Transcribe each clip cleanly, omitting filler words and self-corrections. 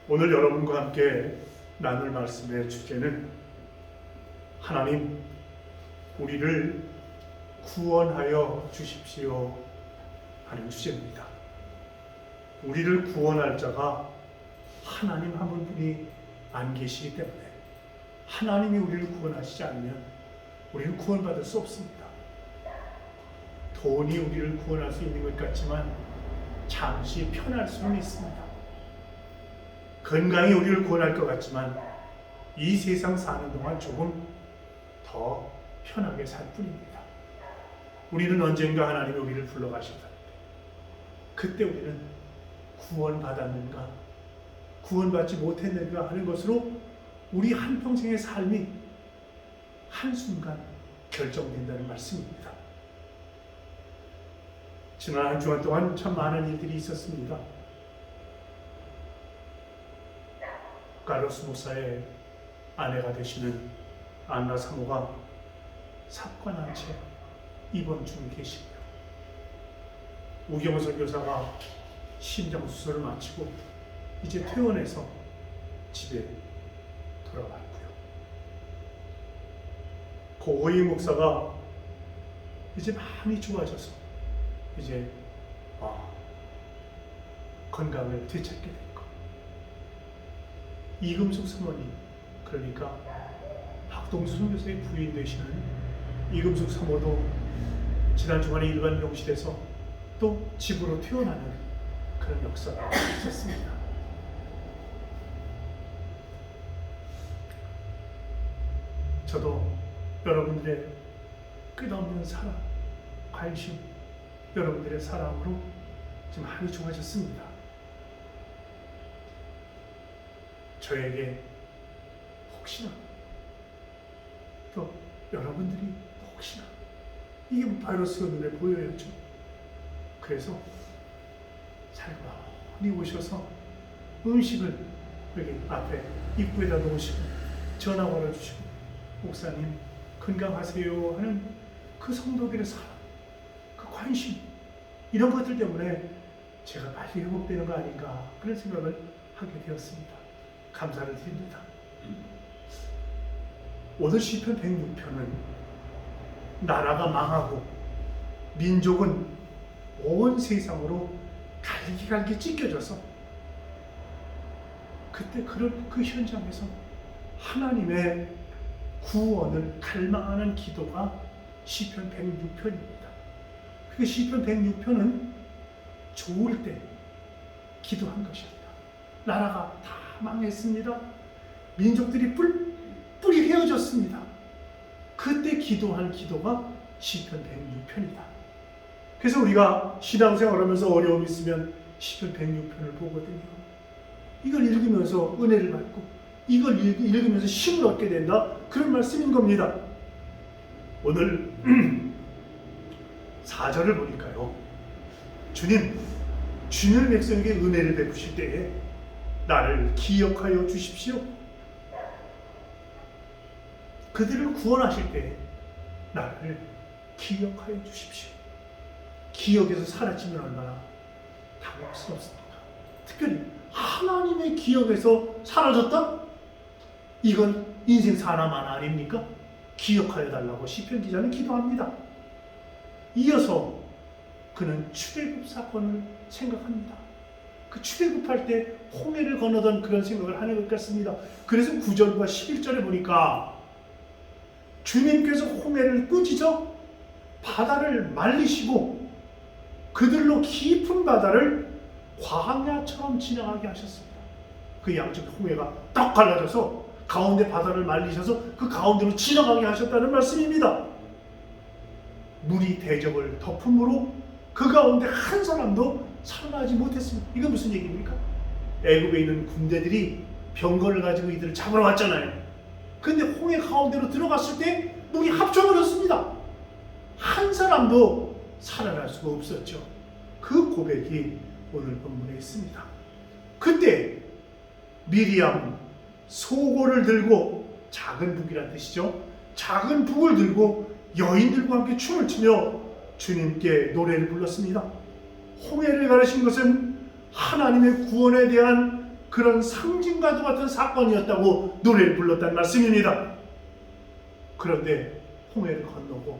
오늘 여러분과 함께 나눌 말씀의 주제는 하나님, 우리를 구원하여 주십시오 하는 주제입니다. 우리를 구원할 자가 하나님 한 분뿐이 안 계시기 때문에 하나님이 우리를 구원하시지 않으면 우리는 구원받을 수 없습니다. 돈이 우리를 구원할 수 있는 것 같지만 잠시 편할 수는 있습니다. 건강이 우리를 구원할 것 같지만 이 세상 사는 동안 조금 더 편하게 살 뿐입니다. 우리는 언젠가 하나님이 우리를 불러가실 텐데 그때 우리는 구원받았는가 구원받지 못했는가 하는 것으로 우리 한평생의 삶이 한순간 결정된다는 말씀입니다. 지난 한 주간 동안 참 많은 일들이 있었습니다. 카를로스 목사의 아내가 되시는 안나 사모가 삽관한 채 입원 중에 계시고요. 우경호 선교사가 심장수술을 마치고 이제 퇴원해서 집에 돌아갔고요. 고호이 목사가 이제 많이 좋아져서 이제 건강을 되찾게 됐고, 이금숙 사모님, 그러니까 박동수 선교사의 부인 되시는 이금숙 사모도 지난 주간에 일반 병실에서 또 집으로 퇴원하는 그런 역사가 있었습니다. 저도 여러분들의 끝없는 사랑, 관심, 여러분들의 사랑으로 지금 많이 좋아졌습니다. 저에게 혹시나 또 여러분들이 혹시나 이게 바이러스가 눈에 보여야죠. 그래서 살벌히 오셔서 음식을 여기 앞에 입구에다 놓으시고 전화 걸어주시고 목사님 건강하세요 하는 그 성도들의 사랑, 그 관심, 이런 것들 때문에 제가 빨리 회복되는 거 아닌가 그런 생각을 하게 되었습니다. 감사를 드립니다. 오늘 시편 106편은 나라가 망하고 민족은 온 세상으로 갈기갈기 찢겨져서 그때 그 현장에서 하나님의 구원을 갈망하는 기도가 시편 106편입니다. 그 시편 106편은 좋을 때 기도한 것입니다. 나라가 다 망했습니다. 민족들이 뿔뿔이 헤어졌습니다. 그때 기도한 기도가 시편 106편이다. 그래서 우리가 신앙생활하면서 어려움이 있으면 시편 106편을 보거든요. 이걸 읽으면서 은혜를 받고 이걸 읽으면서 힘을 얻게 된다, 그런 말씀인 겁니다. 오늘 4절을 보니까요, 주님의 백성에게 은혜를 베푸실 때에 나를 기억하여 주십시오. 그들을 구원하실 때에 나를 기억하여 주십시오. 기억에서 사라지면 얼마나 당혹스럽습니까? 특별히 하나님의 기억에서 사라졌다? 이건 인생 사나마나 아닙니까? 기억하여 달라고 시편 기자는 기도합니다. 이어서 그는 출애굽 사건을 생각합니다. 그 출애굽할 때 홍해를 건너던 그런 생각을 하는 것 같습니다. 그래서 9절과 11절에 보니까 주님께서 홍해를 꾸짖어 바다를 말리시고 그들로 깊은 바다를 광야처럼 지나가게 하셨습니다. 그 양쪽 홍해가 딱 갈라져서 가운데 바다를 말리셔서 그 가운데로 지나가게 하셨다는 말씀입니다. 물이 대적을 덮음으로 그 가운데 한 사람도 살아나지 못했습니다. 이건 무슨 얘기입니까? 애굽에 있는 군대들이 병거를 가지고 이들을 잡으러 왔잖아요. 근데 홍해 가운데로 들어갔을 때 물이 합쳐버렸습니다. 한 사람도 살아날 수가 없었죠. 그 고백이 오늘 본문에 있습니다. 그때 미리암 소고를 들고, 작은 북이란 뜻이죠. 작은 북을 들고 여인들과 함께 춤을 추며 주님께 노래를 불렀습니다. 홍해를 가르신 것은 하나님의 구원에 대한 그런 상징과도 같은 사건이었다고 노래를 불렀다는 말씀입니다. 그런데 홍해를 건너고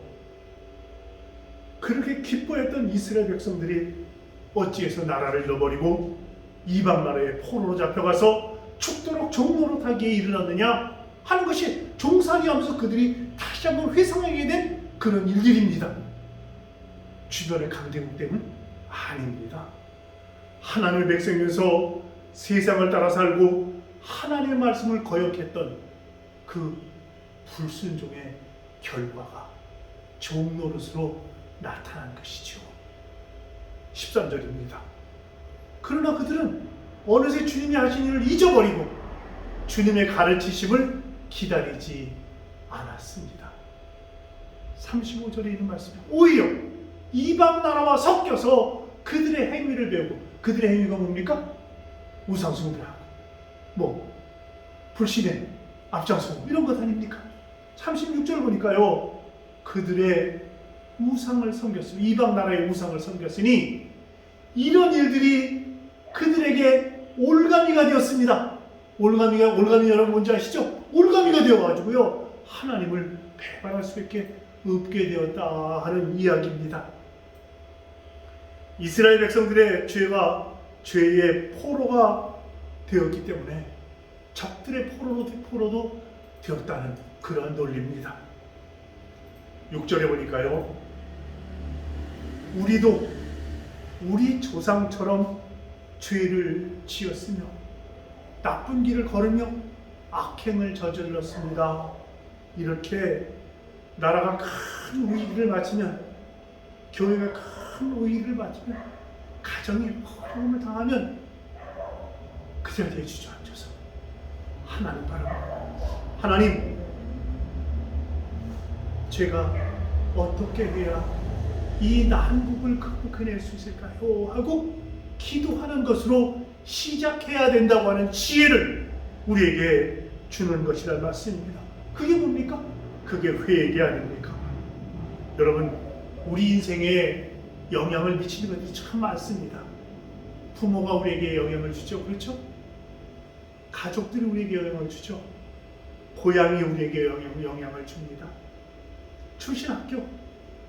그렇게 기뻐했던 이스라엘 백성들이 어찌해서 나라를 잃어버리고 이방 나라의 포로로 잡혀가서 죽도록 종노릇하기에 이르렀느냐 하는 것이 종살이하면서 그들이 다시 한번 회상하게 된 그런 일들입니다. 주변의 강대국 때문? 아닙니다. 하나님의 백성이면서 세상을 따라 살고 하나님의 말씀을 거역했던 그 불순종의 결과가 종노릇으로 나타난 것이죠. 13절입니다. 그러나 그들은 어느새 주님이 하신 일을 잊어버리고 주님의 가르치심을 기다리지 않았습니다. 35절에 있는 말씀이 오히려 이방 나라와 섞여서 그들의 행위를 배우고, 그들의 행위가 뭡니까? 우상숭배하고 불신에 앞장서고 이런 것 아닙니까? 36절 보니까요, 그들의 우상을 섬겼으니, 이방 나라의 우상을 섬겼으니 이런 일들이 그들에게 올가미가 되었습니다. 올가미 여러분 뭔지 아시죠? 올가미가 되어가지고요, 하나님을 배반할 수밖에 없게 되었다 하는 이야기입니다. 이스라엘 백성들의 죄가 죄의 포로가 되었기 때문에 적들의 포로도 되었다는 그러한 논리입니다. 6절에 보니까요, 우리도 우리 조상처럼 죄를 지었으며 나쁜 길을 걸으며 악행을 저질렀습니다. 이렇게 나라가 큰 위기를 맞으면, 교회가 큰 위기를 맞으면, 가정이 어려움을 당하면 그 자리에 주저앉아서 하나님 바라보고, 하나님, 제가 어떻게 해야 이 난국을 극복해낼 수 있을까요? 하고 기도하는 것으로 시작해야 된다고 하는 지혜를 우리에게 주는 것이란 말씀입니다. 그게 뭡니까? 그게 회개 아닙니까? 여러분, 우리 인생에 영향을 미치는 것이 참 많습니다. 부모가 우리에게 영향을 주죠. 그렇죠? 가족들이 우리에게 영향을 주죠. 고향이 우리에게 영향을 줍니다. 출신 학교,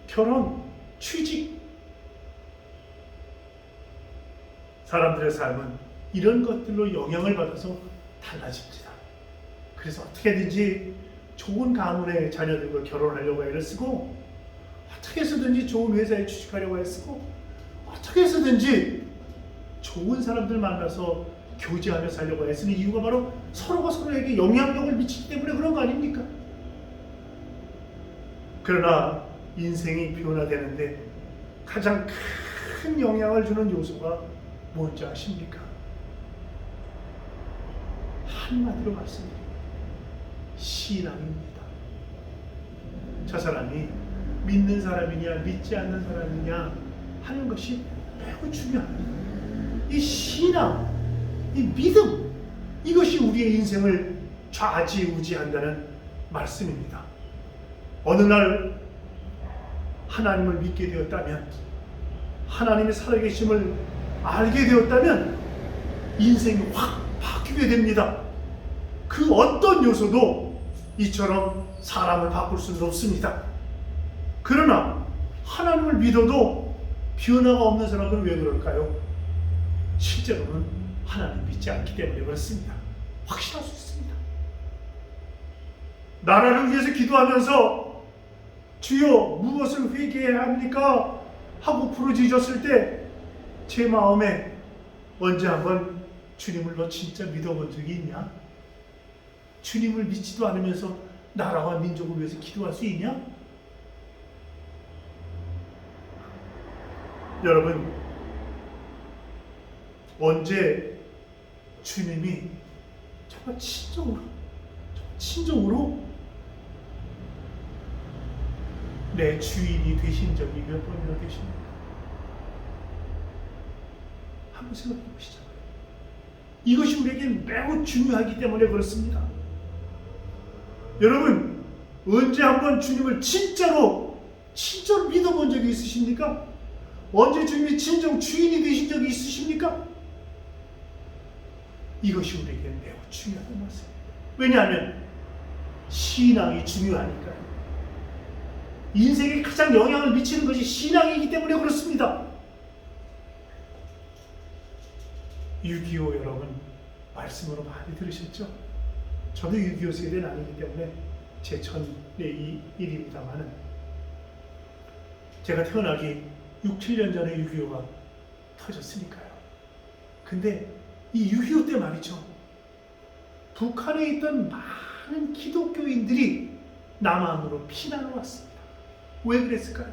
결혼, 취직. 사람들의 삶은 이런 것들로 영향을 받아서 달라집니다. 그래서 어떻게든지 좋은 가문의 자녀들과 결혼하려고 애를 쓰고, 어떻게 해서든지 좋은 회사에 취직하려고 애를 쓰고, 어떻게 해서든지 좋은 사람들 만나서 교제하며 살려고 애쓰는 이유가 바로 서로가 서로에게 영향력을 미치기 때문에 그런 거 아닙니까? 그러나 인생이 변화되는데 가장 큰 영향을 주는 요소가 뭔지 아십니까? 한마디로 말씀드립니다. 신앙입니다. 저 사람이 믿는 사람이냐 믿지 않는 사람이냐 하는 것이 매우 중요합니다. 이 신앙, 이 믿음, 이것이 우리의 인생을 좌지우지한다는 말씀입니다. 어느 날 하나님을 믿게 되었다면, 하나님의 살아계심을 알게 되었다면 인생이 확 바뀌게 됩니다. 그 어떤 요소도 이처럼 사람을 바꿀 수는 없습니다. 그러나 하나님을 믿어도 변화가 없는 사람들은 왜 그럴까요? 실제로는 하나님 믿지 않기 때문에 그렇습니다. 확신할 수 있습니다. 나라를 위해서 기도하면서 주여 무엇을 회개해야 합니까? 하고 부르짖었을 때 제 마음에 언제 한번 주님을 너 진짜 믿어본 적이 있냐? 주님을 믿지도 않으면서 나라와 민족을 위해서 기도할 수 있냐? 여러분, 언제 주님이 정말 친정으로 내 주인이 되신 적이 몇 번이나 되십니까? 한번 생각해 보시죠. 이것이 우리에게 매우 중요하기 때문에 그렇습니다. 여러분, 언제 한번 주님을 진짜로 믿어본 적이 있으십니까? 언제 주님이 진정 주인이 되신 적이 있으십니까? 이것이 우리에게 매우 중요한 것입니다. 왜냐하면 신앙이 중요하니까요. 인생에 가장 영향을 미치는 것이 신앙이기 때문에 그렇습니다. 6.25 여러분 말씀으로 많이 들으셨죠? 저도 6.25 세대는 아니기 때문에 제 전의 일입니다만은 제가 태어나기 6, 7년 전에 6.25가 터졌으니까요. 근데 이 6.25 때 말이죠. 북한에 있던 많은 기독교인들이 남한으로 피난을 왔습니다. 왜 그랬을까요?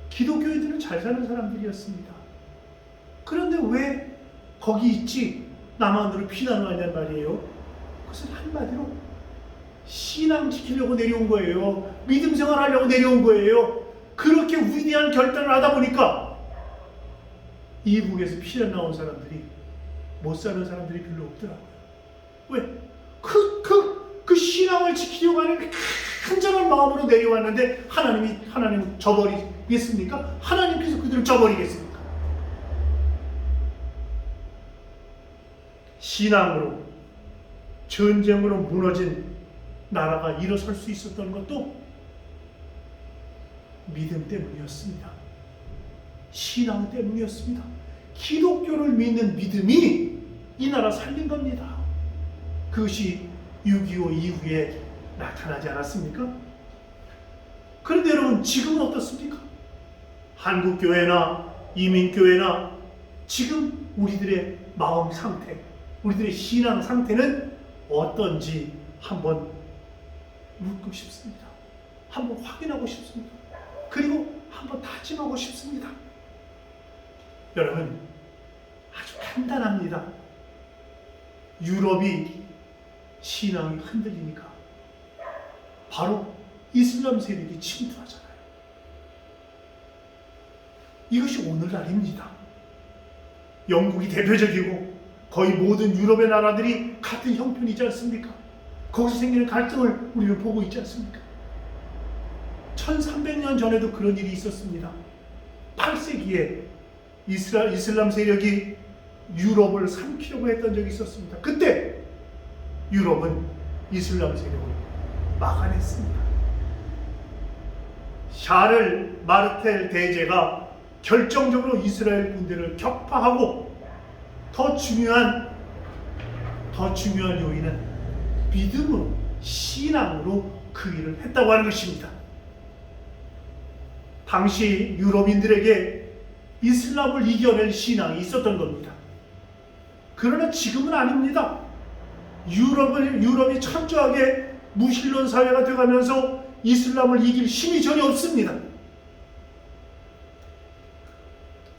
기독교인들은 잘 사는 사람들이었습니다. 그런데 왜 거기 있지 남한으로 피난을 왔냔 말이에요. 그것은 한마디로 신앙 지키려고 내려온 거예요. 믿음 생활하려고 내려온 거예요. 그렇게 위대한 결단을 하다 보니까 이북에서 피난 나온 사람들이 못 사는 사람들이 별로 없더라고요. 왜? 그 신앙을 지키려고 하는 간절한 마음으로 내려왔는데 하나님 저버리겠습니까? 하나님께서 그들을 저버리겠습니까? 신앙으로 전쟁으로 무너진 나라가 일어설 수 있었던 것도 믿음 때문이었습니다. 신앙 때문이었습니다. 기독교를 믿는 믿음이 이 나라 살린 겁니다. 그것이 6.25 이후에 나타나지 않았습니까? 그런데 여러분 지금은 어떻습니까? 한국교회나 이민교회나 지금 우리들의 마음 상태, 우리들의 신앙 상태는 어떤지 한번 묻고 싶습니다. 한번 확인하고 싶습니다. 그리고 한번 다짐하고 싶습니다. 여러분 아주 간단합니다. 유럽이 신앙이 흔들리니까 바로 이슬람 세력이 침투하잖아요. 이것이 오늘날입니다. 영국이 대표적이고 거의 모든 유럽의 나라들이 같은 형편이지 않습니까? 거기서 생기는 갈등을 우리는 보고 있지 않습니까? 1300년 전에도 그런 일이 있었습니다. 8세기에 이슬람 세력이 유럽을 삼키려고 했던 적이 있었습니다. 그때 유럽은 이슬람 세력을 막아냈습니다. 샤를 마르텔 대제가 결정적으로 이스라엘 군대를 격파하고 더 중요한 요인은 믿음으로, 신앙으로 그 일을 했다고 하는 것입니다. 당시 유럽인들에게 이슬람을 이겨낼 신앙이 있었던 겁니다. 그러나 지금은 아닙니다. 유럽이 철저하게 무신론 사회가 되어가면서 이슬람을 이길 힘이 전혀 없습니다.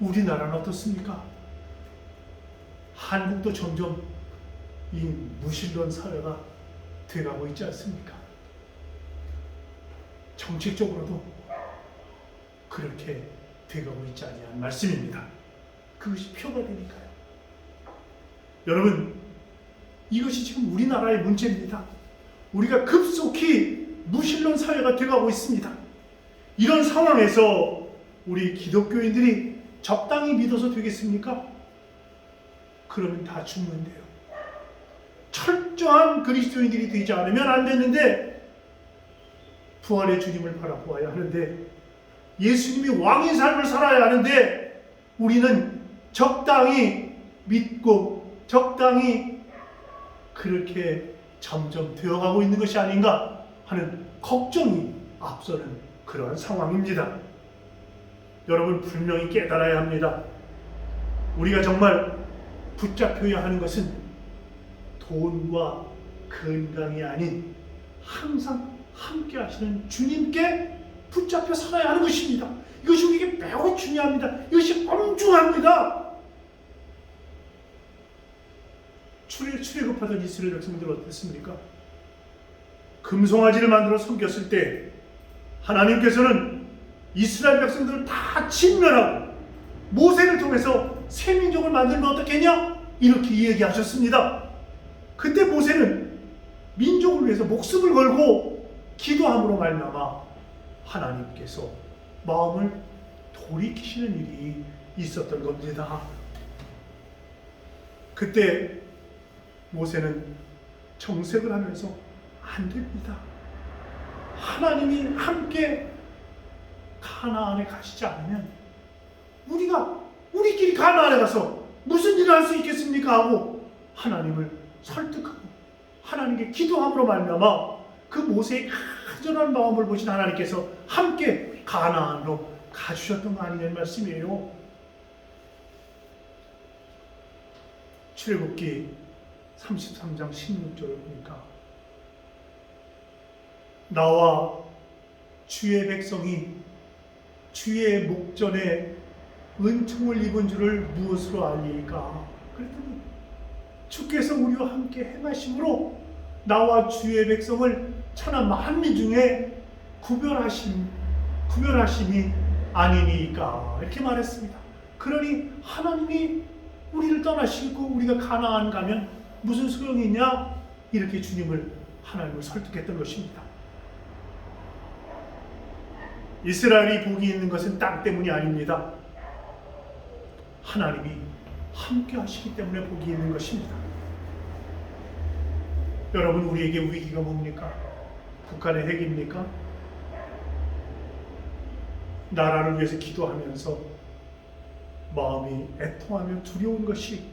우리나라는 어떻습니까? 한국도 점점 이 무신론 사회가 되어가고 있지 않습니까? 정책적으로도 그렇게 되어가고 있지 아니한 말씀입니다. 그것이 표가 되니까요. 여러분, 이것이 지금 우리나라의 문제입니다. 우리가 급속히 무신론 사회가 되어가고 있습니다. 이런 상황에서 우리 기독교인들이 적당히 믿어서 되겠습니까? 그러면 다 죽는데요. 철저한 그리스도인들이 되지 않으면 안 되는데 부활의 주님을 바라보아야 하는데 예수님이 왕의 삶을 살아야 하는데 우리는 적당히 믿고 적당히 그렇게 점점 되어가고 있는 것이 아닌가 하는 걱정이 앞서는 그러한 상황입니다. 여러분 분명히 깨달아야 합니다. 우리가 정말 붙잡혀야 하는 것은 돈과 건강이 아닌 항상 함께 하시는 주님께 붙잡혀 살아야 하는 것입니다. 이것이 우리에게 매우 중요합니다. 이것이 엄중합니다. 출애굽하던 이스라엘 백성들 어땠습니까? 금송아지를 만들어 섬겼을 때 하나님께서는 이스라엘 백성들을 다 진멸하고 모세를 통해서 새 민족을 만들면 어떻겠냐? 이렇게 이야기하셨습니다. 그때 모세는 민족을 위해서 목숨을 걸고 기도함으로 말미암아 하나님께서 마음을 돌이키시는 일이 있었던 겁니다. 그때 모세는 정색을 하면서 안 됩니다. 하나님이 함께 가나안에 가시지 않으면 우리끼리 가나안에 가서 무슨 일을 할 수 있겠습니까? 하고 하나님을 설득하고 하나님께 기도함으로 말미암아 그 모세의 간절한 마음을 보신 하나님께서 함께 가나안으로 가주셨던 거 아니냐는 말씀이에요. 출애굽기 33장 16절을 보니까 나와 주의 백성이 주의 목전에 은총을 입은 줄을 무엇으로 알리까? 그랬더니 주께서 우리와 함께 행하심으로 나와 주의 백성을 천하 만민 중에 구별하심이 아니니까 이렇게 말했습니다. 그러니 하나님이 우리를 떠나시고 우리가 가나안 가면 무슨 소용이 있냐? 이렇게 하나님을 설득했던 것입니다. 이스라엘이 복이 있는 것은 땅 때문이 아닙니다. 하나님이 함께 하시기 때문에 복이 있는 것입니다. 여러분, 우리에게 위기가 뭡니까? 북한의 핵입니까? 나라를 위해서 기도하면서 마음이 애통하며 두려운 것이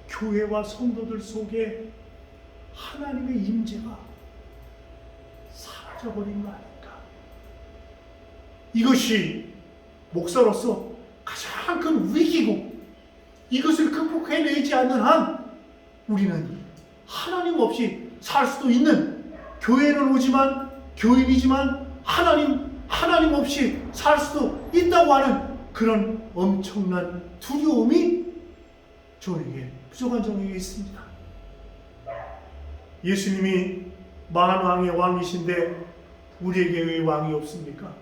교회와 성도들 속에 하나님의 임재가 사라져버린 거 아닙니까? 이것이 목사로서 가장 큰 위기고, 이것을 극복해내지 않는 한 우리는 하나님 없이 살 수도 있는, 교회는 오지만 교인이지만 하나님 없이 살 수도 있다고 하는 그런 엄청난 두려움이 저에게, 부족한 종에게 있습니다. 예수님이 만왕의 왕이신데 우리에게 왜 왕이 없습니까?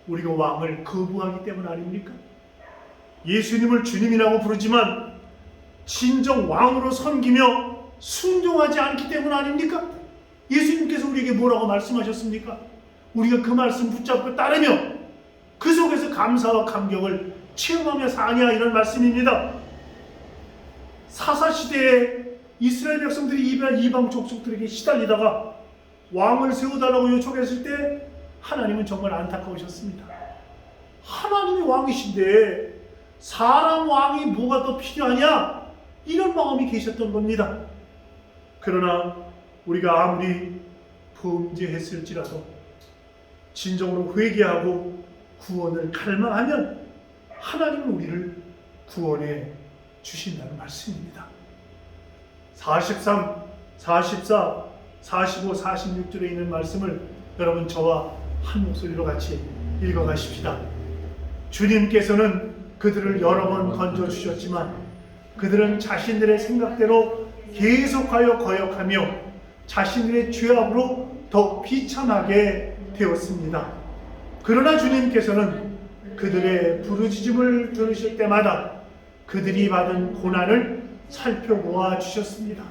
우리가 왕을 거부하기 때문 아닙니까? 예수님을 주님이라고 부르지만 진정 왕으로 섬기며 순종하지 않기 때문 아닙니까? 예수님께서 우리에게 뭐라고 말씀하셨습니까? 우리가 그 말씀 붙잡고 따르며 그 속에서 감사와 감격을 체험하며 사냐, 이런 말씀입니다. 사사시대에 이스라엘 백성들이 이방 족속들에게 시달리다가 왕을 세워달라고 요청했을 때 하나님은 정말 안타까우셨습니다. 하나님이 왕이신데 사람 왕이 뭐가 더 필요하냐? 이런 마음이 계셨던 겁니다. 그러나 우리가 아무리 범죄했을지라도 진정으로 회개하고 구원을 갈망하면 하나님은 우리를 구원해 주신다는 말씀입니다. 43, 44, 45, 46절에 있는 말씀을 여러분 저와 한 목소리로 같이 읽어가십시다. 주님께서는 그들을 여러 번 건져주셨지만 그들은 자신들의 생각대로 계속하여 거역하며 자신들의 죄악으로 더 비참하게 되었습니다. 그러나 주님께서는 그들의 부르짖음을 들으실 때마다 그들이 받은 고난을 살펴보아 주셨습니다.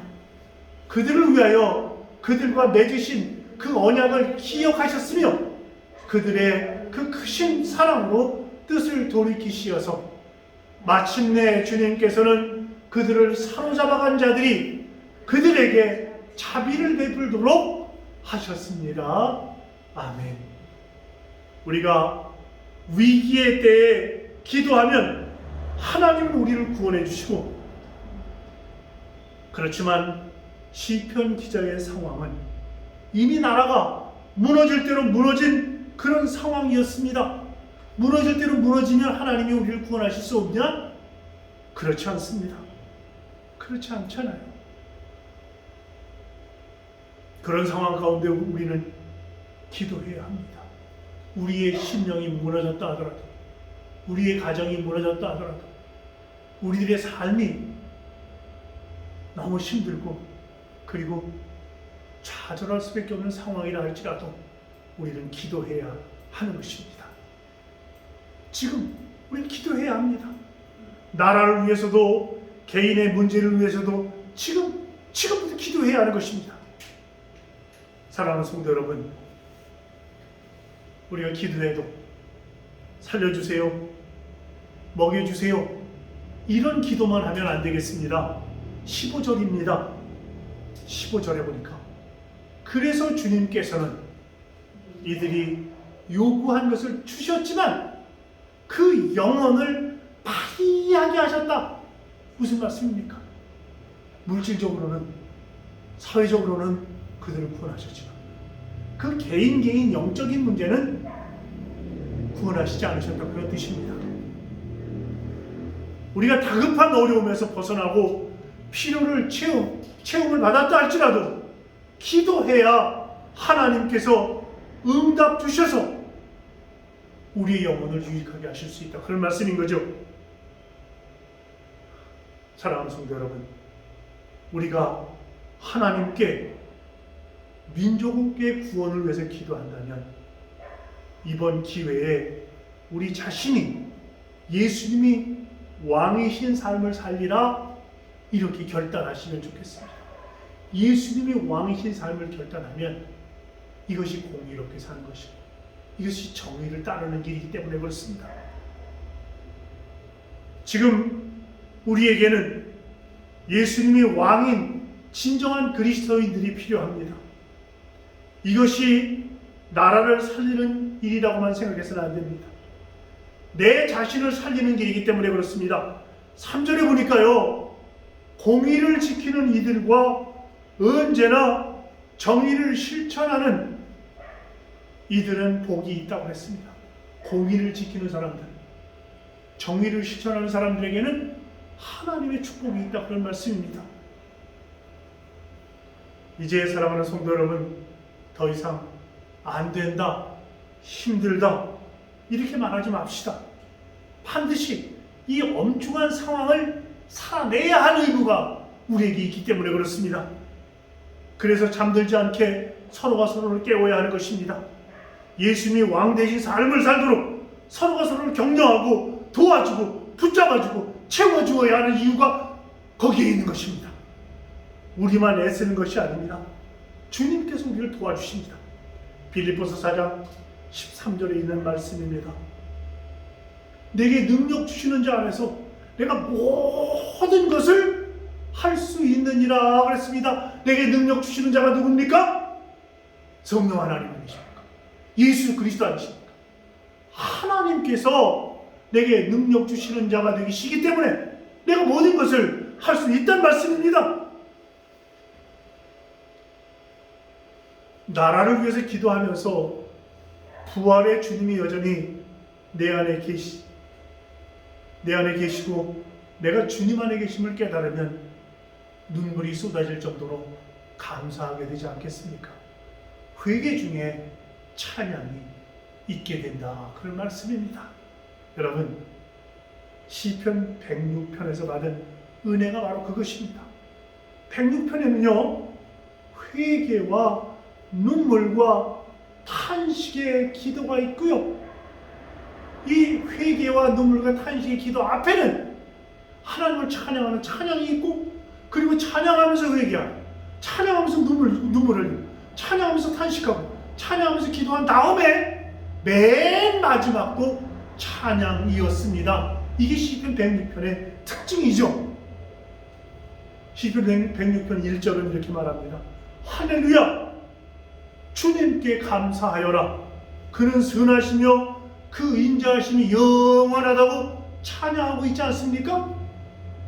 그들을 위하여 그들과 맺으신 그 언약을 기억하셨으며 그들의 그 크신 사랑으로 뜻을 돌이키시어서 마침내 주님께서는 그들을 사로잡아간 자들이 그들에게 자비를 베풀도록 하셨습니다. 아멘. 우리가 위기의 때에 기도하면 하나님은 우리를 구원해 주시고, 그렇지만 시편 기자의 상황은 이미 나라가 무너질 대로 무너진 그런 상황이었습니다. 무너질 대로 무너지면 하나님이 우리를 구원하실 수 없냐? 그렇지 않습니다. 그렇지 않잖아요. 그런 상황 가운데 우리는 기도해야 합니다. 우리의 심령이 무너졌다 하더라도, 우리의 가정이 무너졌다 하더라도, 우리들의 삶이 너무 힘들고 그리고 좌절할 수밖에 없는 상황이라 할지라도 우리는 기도해야 하는 것입니다. 지금 우리는 기도해야 합니다. 나라를 위해서도 개인의 문제를 위해서도 지금부터 기도해야 하는 것입니다. 사랑하는 성도 여러분, 우리가 기도해도 살려주세요, 먹여주세요, 이런 기도만 하면 안 되겠습니다. 15절입니다. 15절에 보니까 그래서 주님께서는 이들이 요구한 것을 주셨지만 그 영혼을 발휘하게 하셨다. 무슨 말씀입니까? 물질적으로는, 사회적으로는 그들을 구원하셨지만 그 개인 영적인 문제는 구원하시지 않으셨다. 그런 뜻입니다. 우리가 다급한 어려움에서 벗어나고 필요를 체험을 받았다 할지라도 기도해야 하나님께서 응답 주셔서 우리의 영혼을 유익하게 하실 수 있다. 그런 말씀인 거죠. 사랑하는 성도 여러분, 우리가 하나님께 민족의 구원을 위해서 기도한다면 이번 기회에 우리 자신이 예수님이 왕이신 삶을 살리라 이렇게 결단하시면 좋겠습니다. 예수님이 왕이신 삶을 결단하면 이것이 공의롭게 사는 것이고 이것이 정의를 따르는 길이기 때문에 그렇습니다. 지금 우리에게는 예수님이 왕인 진정한 그리스도인들이 필요합니다. 이것이 나라를 살리는 일이라고만 생각해서는 안 됩니다. 내 자신을 살리는 길이기 때문에 그렇습니다. 3절에 보니까요, 공의를 지키는 이들과 언제나 정의를 실천하는 이들은 복이 있다고 했습니다. 공의를 지키는 사람들, 정의를 실천하는 사람들에게는 하나님의 축복이 있다. 그런 말씀입니다. 이제 사랑하는 성도 여러분, 더 이상 안 된다, 힘들다 이렇게 말하지 맙시다. 반드시 이 엄중한 상황을 살아내야 할 의무가 우리에게 있기 때문에 그렇습니다. 그래서 잠들지 않게 서로가 서로를 깨워야 하는 것입니다. 예수님이 왕 대신 삶을 살도록 서로가 서로를 격려하고 도와주고 붙잡아주고 채워주어야 하는 이유가 거기에 있는 것입니다. 우리만 애쓰는 것이 아닙니다. 주님께서 우리를 도와주십니다. 빌립보서 4장 13절에 있는 말씀입니다. 내게 능력 주시는 자 안에서 내가 모든 것을 할 수 있느니라 그랬습니다. 내게 능력 주시는 자가 누굽니까? 성령 하나님 아니십니까? 예수 그리스도 아니십니까? 하나님께서 내게 능력 주시는 자가 되시기 때문에 내가 모든 것을 할 수 있다는 말씀입니다. 나라를 위해서 기도하면서 부활의 주님이 여전히 내 안에 계시고 내가 주님 안에 계심을 깨달으면 눈물이 쏟아질 정도로 감사하게 되지 않겠습니까? 회개 중에 찬양이 있게 된다. 그런 말씀입니다. 여러분, 시편 106편에서 받은 은혜가 바로 그것입니다. 106편에는요, 회개와 눈물과 탄식의 기도가 있고요. 이 회개와 눈물과 탄식의 기도 앞에는 하나님을 찬양하는 찬양이 있고, 그리고 찬양하면서 회개하고, 찬양하면서 눈물을 흘리고, 찬양하면서 탄식하고, 찬양하면서 기도한 다음에 맨 마지막도 찬양이었습니다. 이게 시편 106편의 특징이죠. 시편 106편 1절은 이렇게 말합니다. 할렐루야! 주님께 감사하여라. 그는 선하시며 그 인자하심이 영원하다고 찬양하고 있지 않습니까?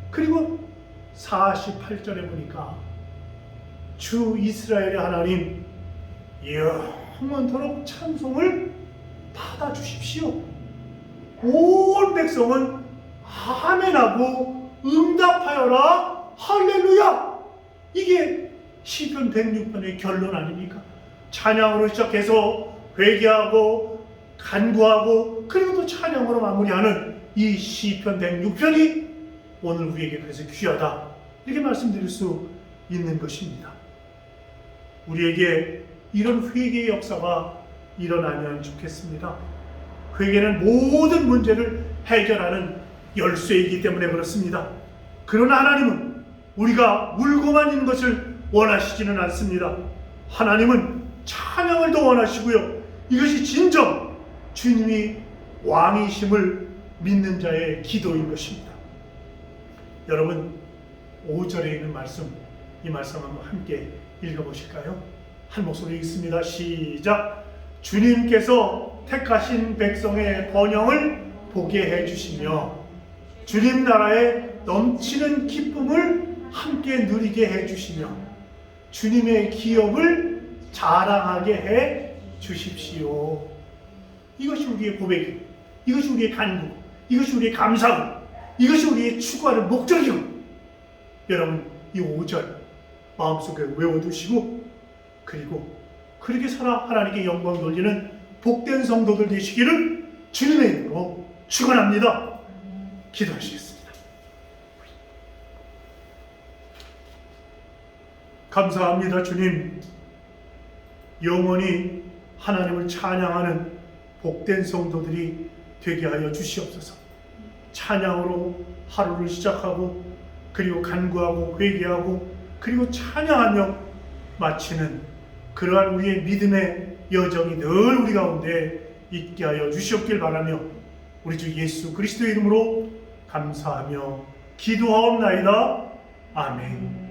그리고 48절에 보니까 주 이스라엘의 하나님 영원토록 찬송을 받아주십시오. 온 백성은 아멘하고 응답하여라. 할렐루야! 이게 시편 106편의 결론 아닙니까? 찬양으로 시작해서 회개하고 간구하고 그리고 또 찬양으로 마무리하는 이 시편 106편이 오늘 우리에게 그래서 귀하다 이렇게 말씀드릴 수 있는 것입니다. 우리에게 이런 회개의 역사가 일어나면 좋겠습니다. 회개는 모든 문제를 해결하는 열쇠이기 때문에 그렇습니다. 그러나 하나님은 우리가 울고만 있는 것을 원하시지는 않습니다. 하나님은 찬양을 더 원하시고요. 이것이 진정 주님이 왕이심을 믿는 자의 기도인 것입니다. 여러분, 5절에 있는 말씀, 이 말씀 한번 함께 읽어보실까요? 한 목소리 읽습니다. 시작. 주님께서 택하신 백성의 번영을 보게 해주시며 주님 나라의 넘치는 기쁨을 함께 누리게 해주시며 주님의 기업을 자랑하게 해 주십시오. 이것이 우리의 고백이고, 이것이 우리의 간구, 이것이 우리의 감사고, 이것이 우리의 추구하는 목적이고, 여러분 이 5절 마음속에 외워두시고, 그리고 그렇게 살아 하나님께 영광 돌리는 복된 성도들 되시기를 주님의 이름으로 축원합니다. 기도하시겠습니다. 감사합니다. 주님, 영원히 하나님을 찬양하는 복된 성도들이 되게 하여 주시옵소서. 찬양으로 하루를 시작하고, 그리고 간구하고 회개하고, 그리고 찬양하며 마치는 그러한 우리의 믿음의 여정이 늘 우리 가운데 있게 하여 주시옵길 바라며 우리 주 예수 그리스도의 이름으로 감사하며 기도하옵나이다. 아멘.